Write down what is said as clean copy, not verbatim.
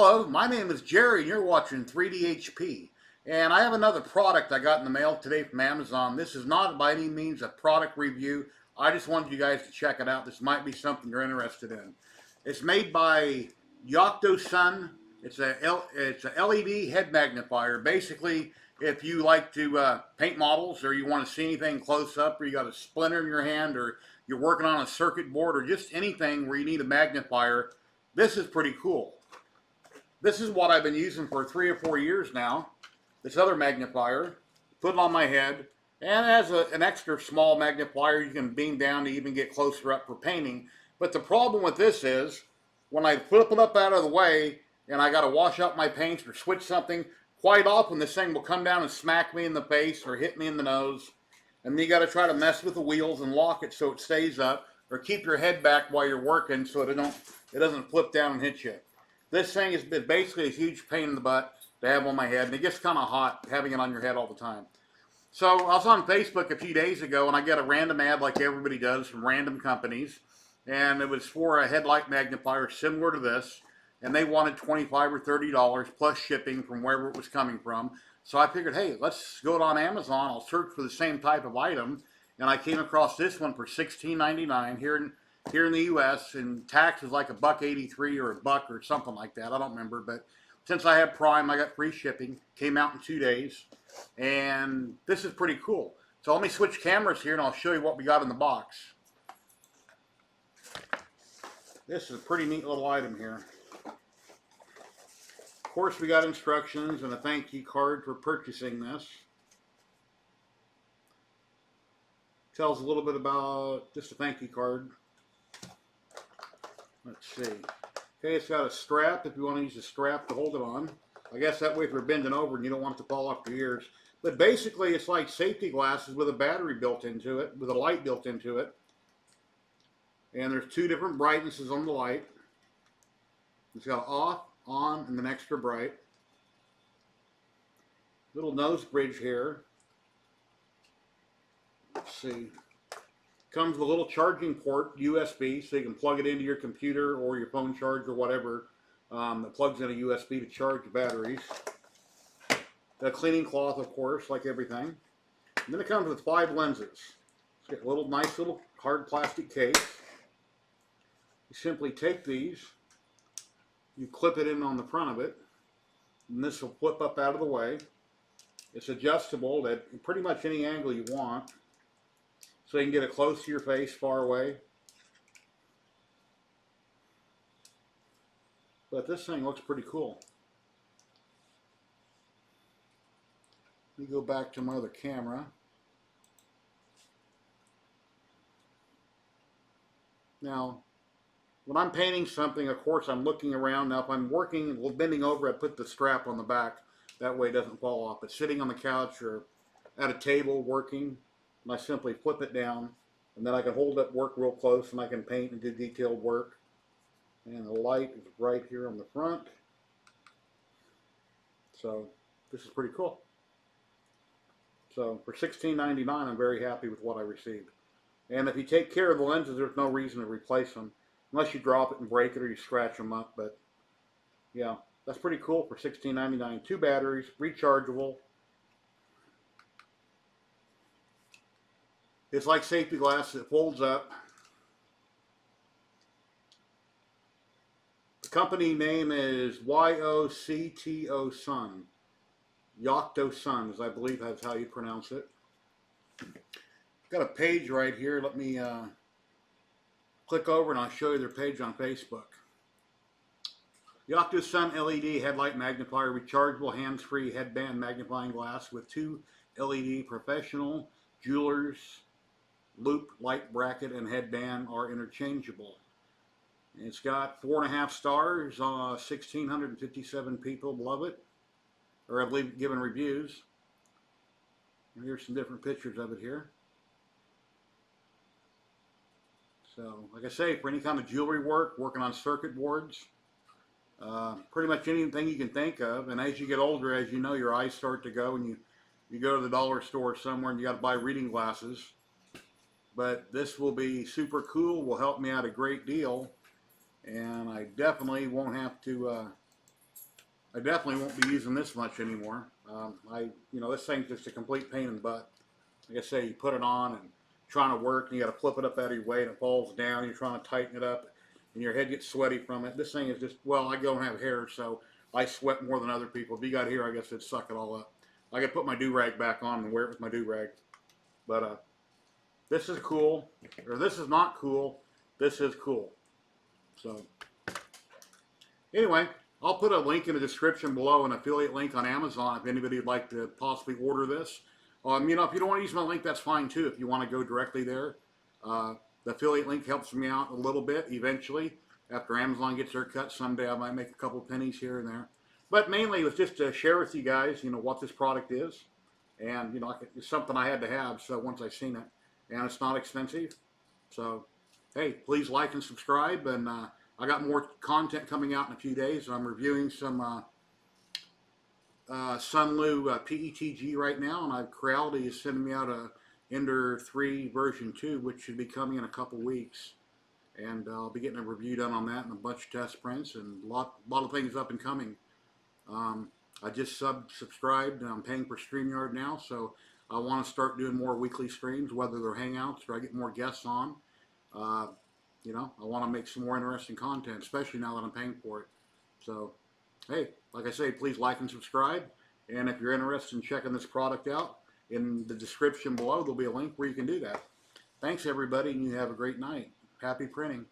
Hello, my name is Jerry and you're watching 3DHP. And I have another product I got in the mail today from Amazon. This is not by any means a product review. I just wanted you guys to check it out. This might be something you're interested in. It's made by YOCTOSUN. It's a LED head magnifier. Basically, if you like to paint models or you want to see anything close up or you got a splinter in your hand or you're working on a circuit board or just anything where you need a magnifier, this is pretty cool. This is what I've been using for 3 or 4 years now. This other magnifier, put it on my head, and as an extra small magnifier, you can beam down to even get closer up for painting. But the problem with this is, when I flip it up out of the way, and I got to wash out my paints or switch something, quite often this thing will come down and smack me in the face or hit me in the nose. And then you got to try to mess with the wheels and lock it so it stays up, or keep your head back while you're working so it doesn't flip down and hit you. This thing is basically a huge pain in the butt to have on my head, and it gets kind of hot having it on your head all the time. So I was on Facebook a few days ago, and I got a random ad like everybody does from random companies, and it was for a headlight magnifier similar to this, and they wanted $25 or $30 plus shipping from wherever it was coming from. So I figured, hey, let's go on Amazon. I'll search for the same type of item, and I came across this one for $16.99 here in the U.S. and tax is like $1.83 or $1 or something like that. I don't remember, but since I have Prime, I got free shipping. Came out in 2 days, and this is pretty cool. So let me switch cameras here, and I'll show you what we got in the box. This is a pretty neat little item here. Of course, we got instructions and a thank you card for purchasing this. Tells a little bit about just a thank you card. Let's see. Okay, it's got a strap if you want to use a strap to hold it on. I guess that way if you're bending over and you don't want it to fall off your ears. But basically it's like safety glasses with a battery built into it, with a light built into it. And there's 2 different brightnesses on the light. It's got off, on, and then extra bright. Little nose bridge here. Let's see. Comes with a little charging port, USB, so you can plug it into your computer or your phone charge or whatever. That plugs in a USB to charge the batteries. A cleaning cloth, of course, like everything. And then it comes with 5 lenses. It's got a little nice little hard plastic case. You simply take these, you clip it in on the front of it, and this will flip up out of the way. It's adjustable at pretty much any angle you want. So you can get it close to your face, far away. But this thing looks pretty cool. Let me go back to my other camera. Now, when I'm painting something, of course, I'm looking around. Now, if I'm working, bending over, I put the strap on the back. That way it doesn't fall off. But sitting on the couch or at a table working, and I simply flip it down, and then I can hold it, work real close, and I can paint and do detailed work. And the light is right here on the front. So this is pretty cool. So for $16.99, I'm very happy with what I received. And if you take care of the lenses, there's no reason to replace them, unless you drop it and break it or you scratch them up. But yeah, that's pretty cool for $16.99. 2 batteries, rechargeable. It's like safety glasses. It folds up. The company name is YOCTOSUN. YOCTOSUN, as I believe that's how you pronounce it. Got a page right here. Let me click over and I'll show you their page on Facebook. YOCTOSUN LED headlight magnifier, rechargeable hands-free headband magnifying glass with 2 LED professional jewelers. Loop, light bracket, and headband are interchangeable. It's got 4.5 stars. 1,657 people love it, or I believe given reviews. And here's some different pictures of it here. So, like I say, for any kind of jewelry work, working on circuit boards, pretty much anything you can think of. And as you get older, as you know, your eyes start to go, and you go to the dollar store somewhere and you got to buy reading glasses. But this will be super cool, will help me out a great deal, and I definitely won't have to I definitely won't be using this much anymore. This thing's just a complete pain in the butt. Like I say, you put it on and trying to work, and you got to flip it up out of your way, and it falls down. You're trying to tighten it up, and your head gets sweaty from it. This thing is just, well, I don't have hair, so I sweat more than other people. If you got hair, I guess it'd suck it all up. I got to put my do-rag back on and wear it with my do-rag. But this is cool, or this is not cool. This is cool. So anyway, I'll put a link in the description below, an affiliate link on Amazon if anybody would like to possibly order this. If you don't want to use my link, that's fine too. If you want to go directly there, the affiliate link helps me out a little bit eventually. After Amazon gets their cut, someday I might make a couple pennies here and there. But mainly it was just to share with you guys, what this product is. And, it's something I had to have, so once I seen it. And it's not expensive. So, hey, please like and subscribe. And I got more content coming out in a few days. I'm reviewing some Sunlu PETG right now. And Creality is sending me out a Ender 3 version 2, which should be coming in a couple weeks. And I'll be getting a review done on that and a bunch of test prints and a lot of things up and coming. I just subscribed and I'm paying for StreamYard now, so I want to start doing more weekly streams, whether they're hangouts or I get more guests on. I want to make some more interesting content, especially now that I'm paying for it. So, hey, like I say, please like and subscribe. And if you're interested in checking this product out, in the description below, there'll be a link where you can do that. Thanks, everybody, and you have a great night. Happy printing.